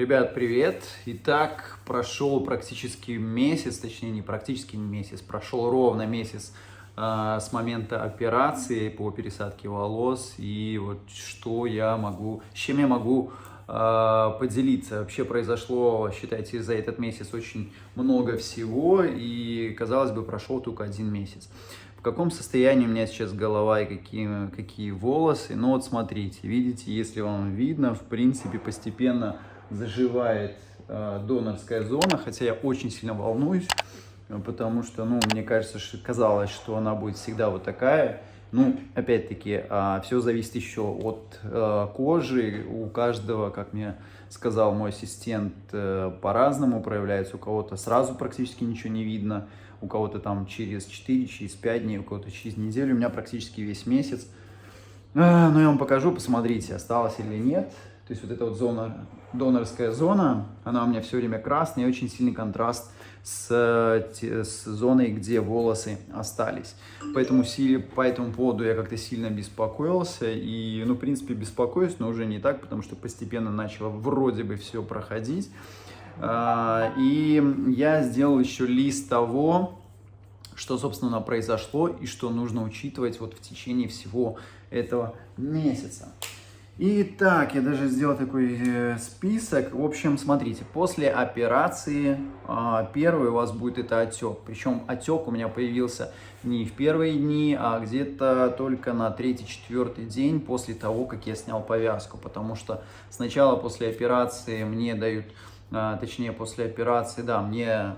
Ребят, привет! Итак, прошел практически месяц, точнее не практически месяц, прошел ровно месяц с момента операции по пересадке волос. И вот с чем я могу поделиться. Вообще произошло, считайте, за этот месяц очень много всего, и, казалось бы, прошел только один месяц. В каком состоянии у меня сейчас голова и какие волосы? Ну вот смотрите, видите, если вам видно, в принципе, постепенно заживает донорская зона, хотя я очень сильно волнуюсь, потому что, мне кажется, казалось, что она будет всегда вот такая. Опять-таки, все зависит еще от кожи. У каждого, как мне сказал мой ассистент, по-разному проявляется. У кого-то сразу практически ничего не видно, у кого-то там через 4, через 5 дней, у кого-то через неделю. У меня практически весь месяц. Но я вам покажу, посмотрите, осталось или нет. То есть вот эта вот донорская зона, она у меня все время красная, и очень сильный контраст с зоной, где волосы остались. Поэтому по этому поводу я как-то сильно беспокоился. И, в принципе, беспокоюсь, но уже не так, потому что постепенно начало вроде бы все проходить. И я сделал еще лист того, что, собственно, произошло и что нужно учитывать вот в течение всего этого месяца. Итак, я даже сделал такой список. В общем, смотрите, после операции первый у вас будет это отек. Причем отек у меня появился не в первые дни, а где-то только на 3-4 день после того, как я снял повязку. Потому что сначала после операции мне дают, после операции, мне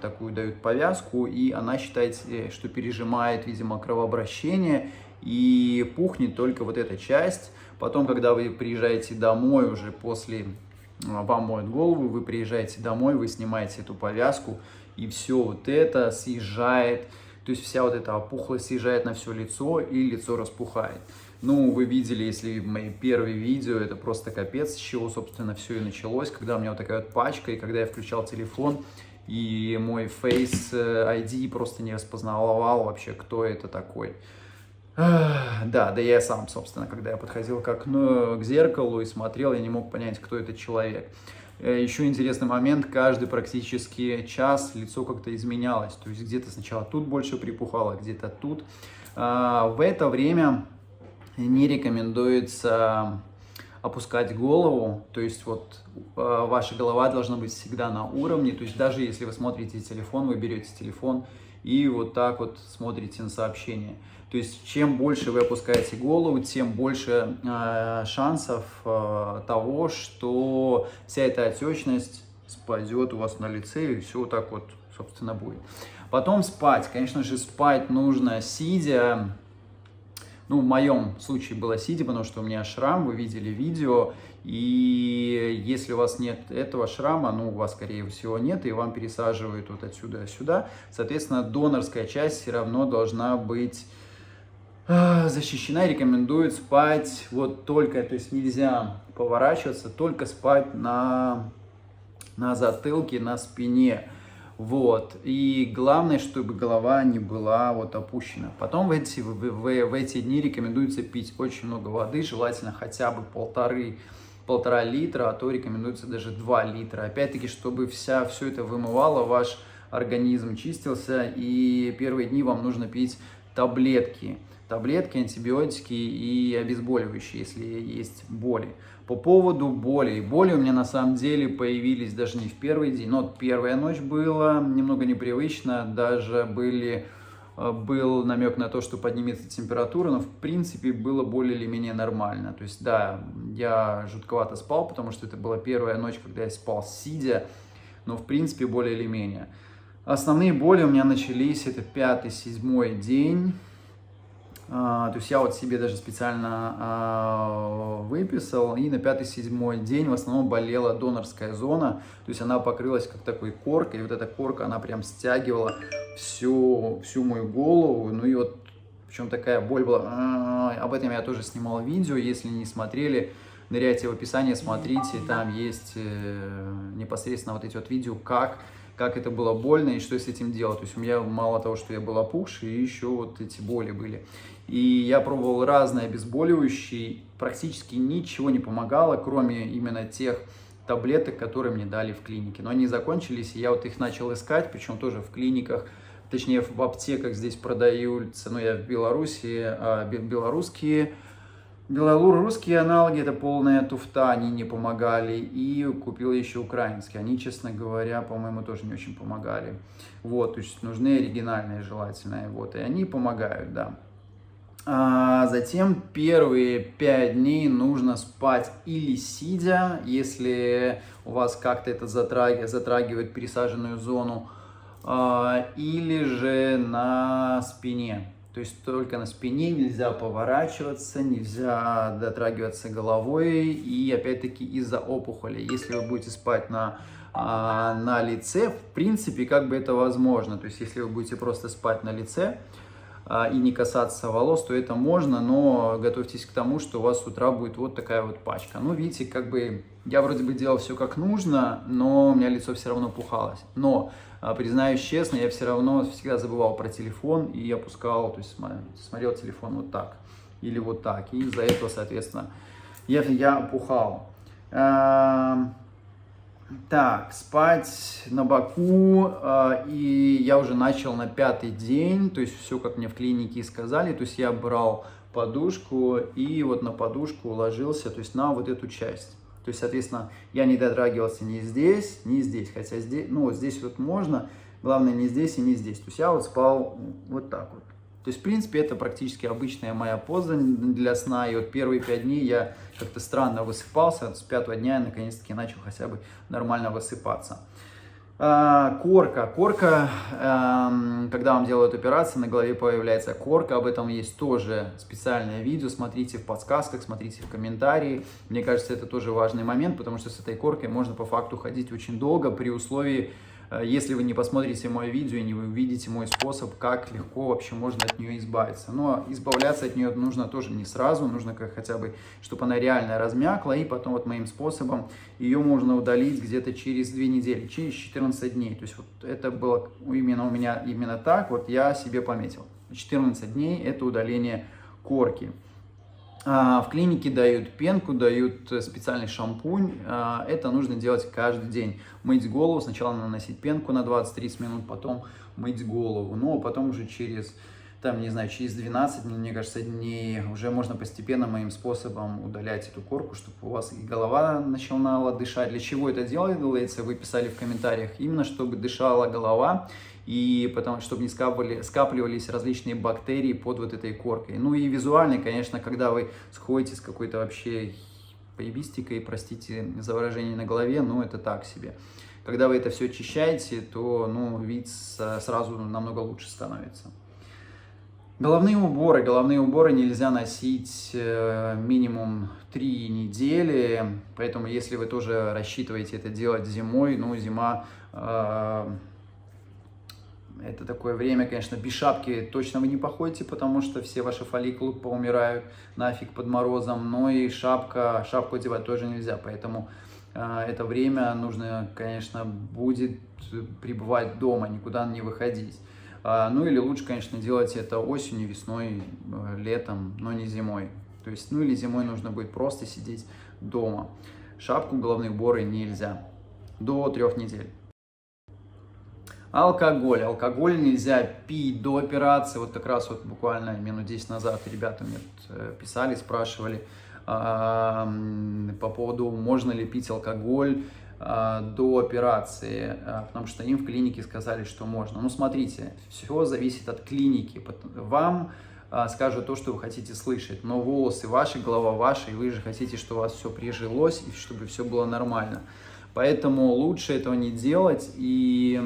такую дают повязку, и она считается, что пережимает, видимо, кровообращение, и пухнет только вот эта часть. Потом, когда вы приезжаете домой, уже вам моют голову, вы приезжаете домой, вы снимаете эту повязку, и все вот это съезжает, то есть вся вот эта опухлость съезжает на все лицо, и лицо распухает. Вы видели, если мои первые видео, это просто капец, с чего, собственно, все и началось, когда у меня вот такая вот пачка, и когда я включал телефон, и мой Face ID просто не распознавал вообще, кто это такой. Да я сам, собственно, когда я подходил к окну, к зеркалу и смотрел, я не мог понять, кто этот человек. Еще интересный момент, каждый практически час лицо как-то изменялось, то есть где-то сначала тут больше припухало, где-то тут. В это время не рекомендуется опускать голову, то есть ваша голова должна быть всегда на уровне, то есть даже если вы смотрите телефон, вы берете телефон и вот так вот смотрите на сообщения. То есть чем больше вы опускаете голову, тем больше шансов того, что вся эта отечность спадет у вас на лице, и все вот так вот, собственно, будет. Потом спать. Конечно же, спать нужно сидя. В моем случае было сидя, потому что у меня шрам, вы видели видео, и если у вас нет этого шрама, у вас, скорее всего, нет, и вам пересаживают вот отсюда сюда, соответственно, донорская часть все равно должна быть защищена, и рекомендуют спать то есть нельзя поворачиваться, только спать на затылке, на спине. И главное, чтобы голова не была опущена. Потом в эти дни рекомендуется пить очень много воды, желательно хотя бы полтора литра, а то рекомендуется даже 2 литра. Опять-таки, чтобы все это вымывало, ваш организм чистился, и первые дни вам нужно пить таблетки, антибиотики и обезболивающие, если есть боли. По поводу боли у меня на самом деле появились даже не в первый день, но первая ночь была немного непривычно, даже был намек на то, что поднимется температура, но в принципе было более или менее нормально. То есть я жутковато спал, потому что это была первая ночь, когда я спал сидя, но в принципе более или менее. Основные боли у меня начались, это 5-7 день. То есть я себе даже специально выписал, и на 5-7 день в основном болела донорская зона, то есть она покрылась как такой коркой, и вот эта корка, она прям стягивала всю мою голову, причем такая боль была, об этом я тоже снимал видео, если не смотрели, ныряйте в описание, смотрите, там есть непосредственно эти видео, как это было больно и что с этим делать. То есть у меня мало того, что я был опухший, и еще эти боли были. И я пробовал разные обезболивающие, практически ничего не помогало, кроме именно тех таблеток, которые мне дали в клинике. Но они закончились, и я вот их начал искать, причем тоже в клиниках, точнее в аптеках здесь продаются, ну я в Беларуси, белорусские аналоги, это полная туфта, они не помогали, и купил еще украинские, они, честно говоря, по-моему, тоже не очень помогали. Вот, то есть нужны оригинальные желательно, вот, и они помогают, да. Затем первые 5 дней нужно спать или сидя, если у вас как-то это затрагивает пересаженную зону, или же на спине. То есть только на спине, нельзя поворачиваться, нельзя дотрагиваться головой, и опять-таки из-за опухоли. Если вы будете спать на лице, в принципе, как бы это возможно. То есть если вы будете просто спать на лице и не касаться волос, то это можно, но готовьтесь к тому, что у вас с утра будет вот такая вот пачка. Ну, видите, как бы я вроде бы делал все как нужно, но у меня лицо все равно пухалось. Но, признаюсь честно, я все равно всегда забывал про телефон и опускал, то есть смотрел телефон вот так или вот так. И из-за этого, соответственно, я опухал. Так, спать на боку, и я уже начал на 5-й день, то есть все, как мне в клинике сказали, то есть я брал подушку и вот на подушку ложился, то есть на вот эту часть. То есть, соответственно, я не дотрагивался ни здесь, хотя здесь, ну вот здесь вот можно, главное не здесь и не здесь. То есть я вот спал вот так вот. То есть, в принципе, это практически обычная моя поза для сна. И вот первые 5 дней я как-то странно высыпался. С 5-го дня я наконец-таки начал хотя бы нормально высыпаться. Корка. Корка, когда вам делают операцию, на голове появляется корка. Об этом есть тоже специальное видео. Смотрите в подсказках, смотрите в комментарии. Мне кажется, это тоже важный момент, потому что с этой коркой можно по факту ходить очень долго при условии, если вы не посмотрите мое видео и не увидите мой способ, как легко вообще можно от нее избавиться. Но избавляться от нее нужно тоже не сразу, нужно хотя бы, чтобы она реально размякла, и потом вот моим способом ее можно удалить где-то через 2 недели, через 14 дней. То есть вот это было именно у меня именно так, вот я себе пометил. 14 дней это удаление корки. В клинике дают пенку, дают специальный шампунь. Это нужно делать каждый день. Мыть голову, сначала наносить пенку на 20-30 минут, потом мыть голову. Но потом уже через, там, не знаю, через 12, мне кажется, дней уже можно постепенно моим способом удалять эту корку, чтобы у вас и голова начинала дышать. Для чего это делается, вы писали в комментариях. Именно чтобы дышала голова, и потому чтобы не скапливались различные бактерии под вот этой коркой. Ну и визуально, конечно, когда вы сходите с какой-то вообще поебистикой, простите за выражение на голове, ну это так себе. Когда вы это все очищаете, то, ну, вид сразу намного лучше становится. Головные уборы нельзя носить минимум 3 недели, поэтому если вы тоже рассчитываете это делать зимой, ну зима... Это такое время, конечно, без шапки точно вы не походите, потому что все ваши фолликулы поумирают нафиг под морозом. Но и шапку одевать тоже нельзя, поэтому это время нужно, конечно, будет пребывать дома, никуда не выходить. Ну или лучше, конечно, делать это осенью, весной, летом, но не зимой. То есть, ну или зимой нужно будет просто сидеть дома. Шапку, головные уборы нельзя до 3 недель. Алкоголь. Алкоголь нельзя пить до операции. Вот как раз вот буквально минут 10 назад ребята мне писали, спрашивали по поводу, можно ли пить алкоголь до операции, потому что им в клинике сказали, что можно. Ну, смотрите, все зависит от клиники. Вам скажут то, что вы хотите слышать, но волосы ваши, голова ваша, и вы же хотите, чтобы у вас все прижилось и чтобы все было нормально. Поэтому лучше этого не делать, и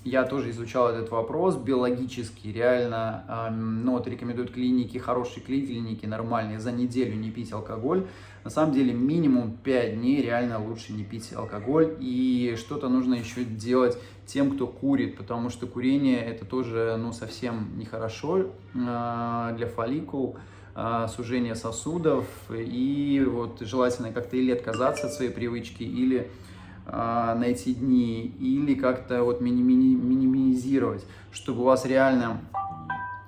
я тоже изучал этот вопрос биологически, реально, ну вот рекомендуют клиники, хорошие клиники, нормальные, за неделю не пить алкоголь. На самом деле минимум 5 дней реально лучше не пить алкоголь, и что-то нужно еще делать тем, кто курит, потому что курение это тоже, ну, совсем нехорошо для фолликул, сужение сосудов, и вот желательно как-то или отказаться от своей привычки, или на эти дни, или как-то вот минимизировать, чтобы у вас реально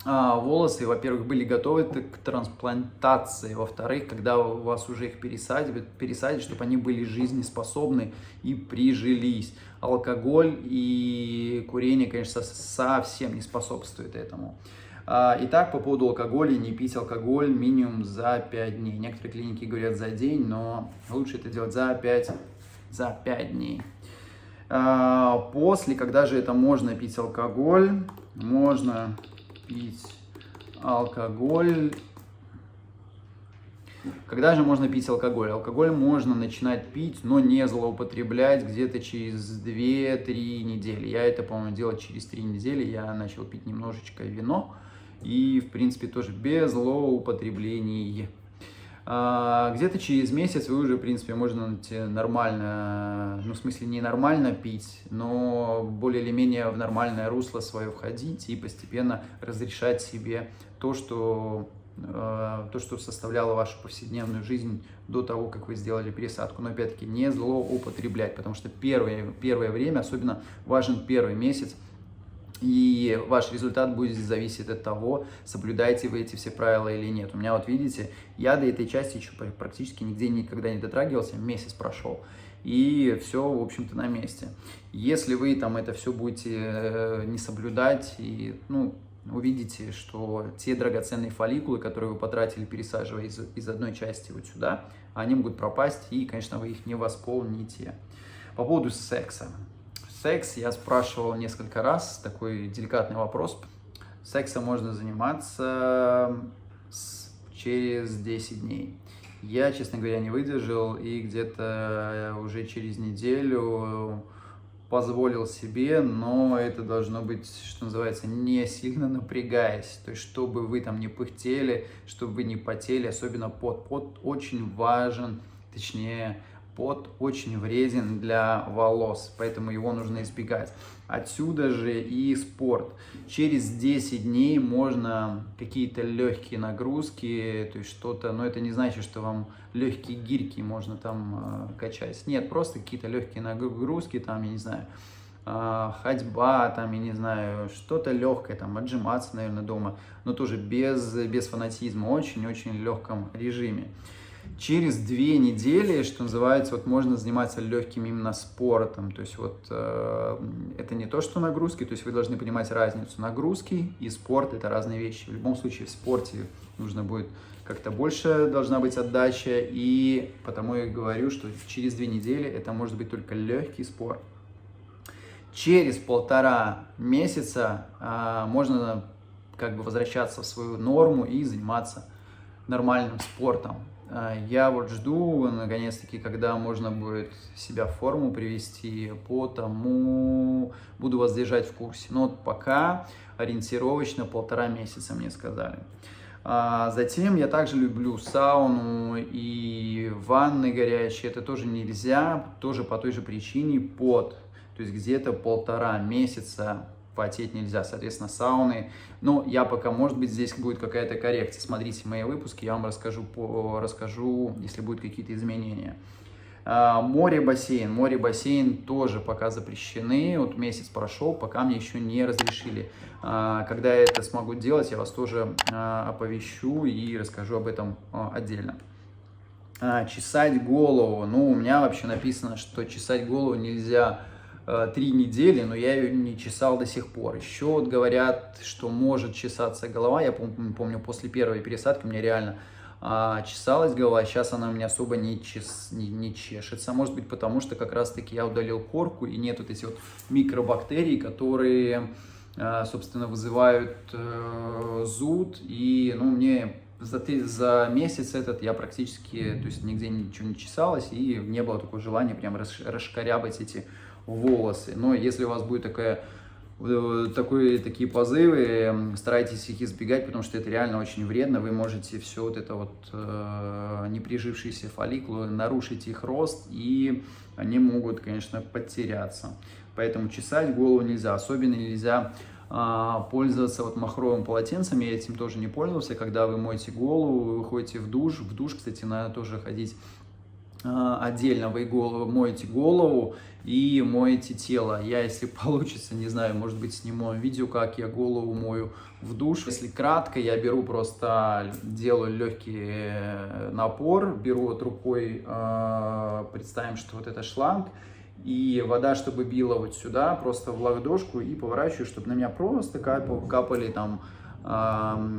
волосы, во-первых, были готовы к трансплантации, во-вторых, когда у вас уже их пересадят, чтобы они были жизнеспособны и прижились. Алкоголь и курение, конечно, совсем не способствует этому. Итак, по поводу алкоголя, не пить алкоголь минимум за 5 дней. Некоторые клиники говорят за день, но лучше это делать за 5 дней. После, когда же это можно пить алкоголь? Можно пить алкоголь. Когда же можно пить алкоголь? Алкоголь можно начинать пить, но не злоупотреблять где-то через 2-3 недели. Я это, по-моему, делал через 3 недели. Я начал пить немножечко вино. И, в принципе, тоже без злоупотребления. Где-то через месяц вы уже, в принципе, можно нормально, ну, в смысле, не нормально пить, но более или менее в нормальное русло свое входить и постепенно разрешать себе то, что составляло вашу повседневную жизнь до того, как вы сделали пересадку. Но, опять-таки, не злоупотреблять, потому что первое время, особенно важен первый месяц, и ваш результат будет зависеть от того, соблюдаете вы эти все правила или нет. У меня, вот видите, я до этой части еще практически нигде никогда не дотрагивался, месяц прошел, и все, в общем-то, на месте. Если вы там это все будете не соблюдать, и, ну, увидите, что те драгоценные фолликулы, которые вы потратили, пересаживая из одной части вот сюда, они могут пропасть, и, конечно, вы их не восполните. По поводу секса. Секс, я спрашивал несколько раз, такой деликатный вопрос. Сексом можно заниматься через 10 дней. Я, честно говоря, не выдержал и где-то уже через неделю позволил себе, но это должно быть, что называется, не сильно напрягаясь. То есть, чтобы вы там не пыхтели, чтобы вы не потели, особенно пот. Пот очень важен, точнее, пот очень вреден для волос, поэтому его нужно избегать. Отсюда же и спорт. Через 10 дней можно какие-то легкие нагрузки, то есть что-то, но это не значит, что вам легкие гирьки можно там качать. Нет, просто какие-то легкие нагрузки, там, я не знаю, ходьба, там, я не знаю, что-то легкое, там, отжиматься, наверное, дома, но тоже без фанатизма, очень-очень легком режиме. Через 2 недели, что называется, вот можно заниматься легким именно спортом. То есть вот это не то, что нагрузки, то есть вы должны понимать разницу. Нагрузки и спорт – это разные вещи. В любом случае в спорте нужно будет как-то больше должна быть отдача, и потому я говорю, что через 2 недели это может быть только легкий спорт. Через 1,5 месяца можно как бы возвращаться в свою норму и заниматься нормальным спортом. Я вот жду, наконец-таки, когда можно будет себя в форму привести, потому буду вас держать в курсе. Но вот пока ориентировочно 1,5 месяца мне сказали. Затем я также люблю сауну и ванны горячие. Это тоже нельзя, тоже по той же причине пот. То есть где-то 1,5 месяца потеть нельзя, соответственно, сауны. Но я пока, может быть, здесь будет какая-то коррекция. Смотрите мои выпуски, я вам расскажу, если будут какие-то изменения. Море-бассейн. Море-бассейн тоже пока запрещены. Вот месяц прошел, пока мне еще не разрешили. Когда я это смогу делать, я вас тоже оповещу и расскажу об этом отдельно. Чесать голову. Ну, у меня вообще написано, что чесать голову нельзя 3 недели, но я ее не чесал до сих пор. Еще вот говорят, что может чесаться голова. Я помню, после первой пересадки у меня реально чесалась голова. Сейчас она у меня особо не чешется. Может быть, потому что как раз-таки я удалил корку, и нет вот этих вот микробактерий, которые, собственно, вызывают зуд. И, ну, мне за месяц этот я практически, то есть нигде ничего не чесалось, и не было такого желания прям расшкарябать эти волосы. Но если у вас будет такие позывы, старайтесь их избегать, потому что это реально очень вредно. Вы можете все вот это вот неприжившиеся фолликулы нарушить их рост, и они могут, конечно, потеряться. Поэтому чесать голову нельзя. Особенно нельзя пользоваться вот махровым полотенцем. Я этим тоже не пользовался. Когда вы моете голову, вы выходите в душ. В душ, кстати, надо тоже ходить отдельно вы моете голову и моете тело. Я, если получится, не знаю, может быть, сниму видео, как я голову мою в душ. Если кратко, я беру просто, делаю легкий напор, беру вот рукой, представим, что вот это шланг, и вода, чтобы била вот сюда, просто в ладошку, и поворачиваю, чтобы на меня просто капали там,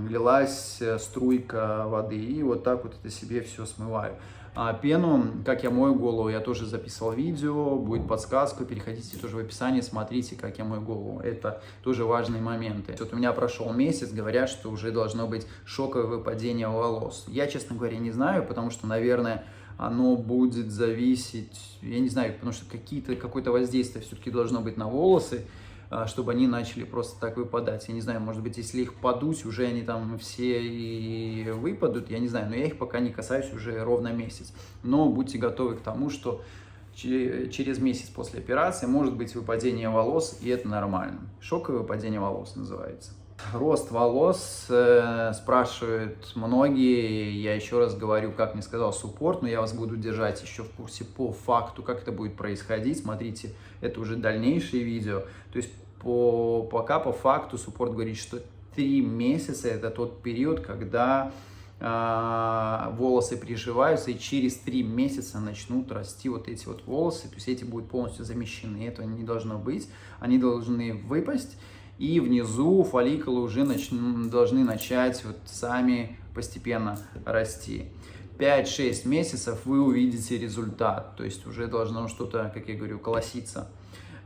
лилась струйка воды, и вот так вот это себе все смываю. А пену, как я мою голову, я тоже записывал видео, будет подсказка, переходите тоже в описании, смотрите, как я мою голову. Это тоже важные моменты. Вот у меня прошел месяц, говорят, что уже должно быть шоковое выпадение волос. Я, честно говоря, не знаю, потому что, наверное, оно будет зависеть, я не знаю, потому что какое-то воздействие все-таки должно быть на волосы, чтобы они начали просто так выпадать. Я не знаю, может быть, если их подуть, уже они там все и выпадут, я не знаю, но я их пока не касаюсь уже ровно месяц. Но будьте готовы к тому, что через месяц после операции может быть выпадение волос, и это нормально. Шоковое выпадение волос называется. Рост волос спрашивают многие, я еще раз говорю, как мне сказал суппорт, но я вас буду держать еще в курсе по факту, как это будет происходить. Смотрите, это уже дальнейшие видео. То есть пока по факту суппорт говорит, что 3 месяца это тот период, когда волосы приживаются, и через 3 месяца начнут расти вот эти вот волосы, то есть эти будут полностью замещены, этого не должно быть, они должны выпасть. И внизу фолликулы уже должны начать вот сами постепенно расти. 5-6 месяцев вы увидите результат, то есть уже должно что-то, как я говорю, колоситься.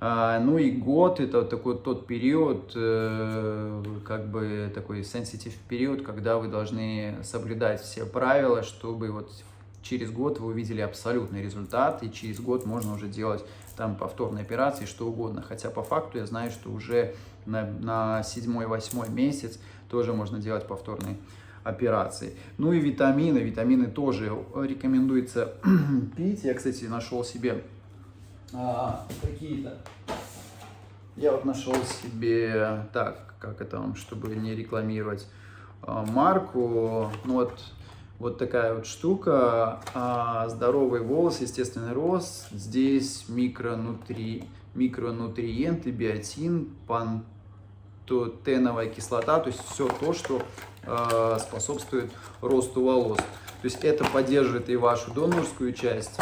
Ну и год это такой тот период, как бы такой sensitive период, когда вы должны соблюдать все правила, чтобы вот через год вы увидели абсолютный результат, и через год можно уже делать там повторные операции, что угодно. Хотя по факту я знаю, что уже на 7-8 месяц тоже можно делать повторные операции. Ну и витамины. Витамины тоже рекомендуется пить. Я, кстати, нашел себе какие-то... Я вот нашел себе, так, как это вам, чтобы не рекламировать марку, ну вот такая вот штука, здоровый волос, естественный рост, здесь микронутриенты, биотин, пантотеновая кислота, то есть все то, что способствует росту волос. То есть это поддерживает и вашу донорскую часть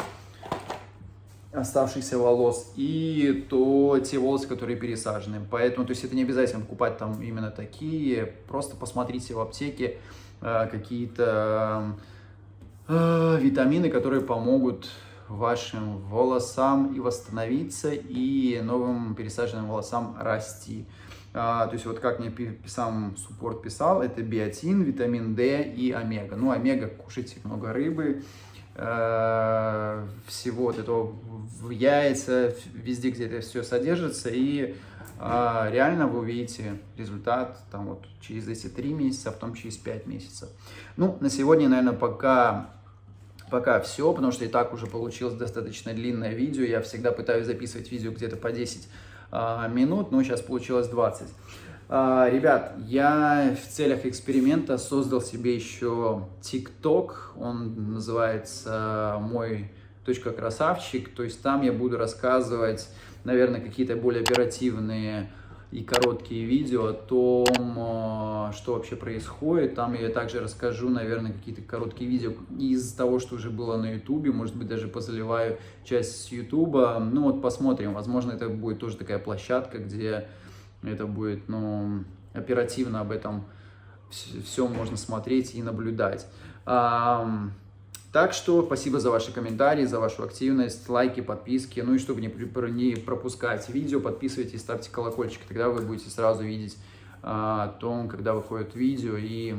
оставшихся волос, и те волосы, которые пересажены. Поэтому, то есть это не обязательно покупать там именно такие, просто посмотрите в аптеке какие-то витамины, которые помогут вашим волосам и восстановиться, и новым пересаженным волосам расти. То есть вот как мне сам суппорт писал, это биотин, витамин D и омега. Ну, омега, кушайте много рыбы, всего вот этого в яйца, везде, где это все содержится, и реально вы увидите результат там вот через эти 3 месяца, а потом через 5 месяцев. Ну, на сегодня, наверное, пока все, потому что и так уже получилось достаточно длинное видео. Я всегда пытаюсь записывать видео где-то по 10 минут, но сейчас получилось 20. Ребят, я в целях эксперимента создал себе еще TikTok, он называется «Мой .красавчик», то есть там я буду рассказывать, наверное, какие-то более оперативные и короткие видео о том, что вообще происходит. Там я также расскажу, наверное, какие-то короткие видео из того, что уже было на YouTube, может быть, даже позаливаю часть с YouTube. Ну вот посмотрим, возможно, это будет тоже такая площадка, где это будет, ну, оперативно об этом все можно смотреть и наблюдать. Так что спасибо за ваши комментарии, за вашу активность, лайки, подписки. Ну и чтобы не пропускать видео, подписывайтесь, ставьте колокольчик, тогда вы будете сразу видеть о том, когда выходит видео. И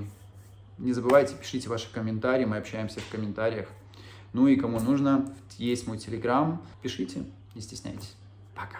не забывайте, пишите ваши комментарии, мы общаемся в комментариях. Ну и кому нужно, есть мой телеграм, пишите, не стесняйтесь. Пока.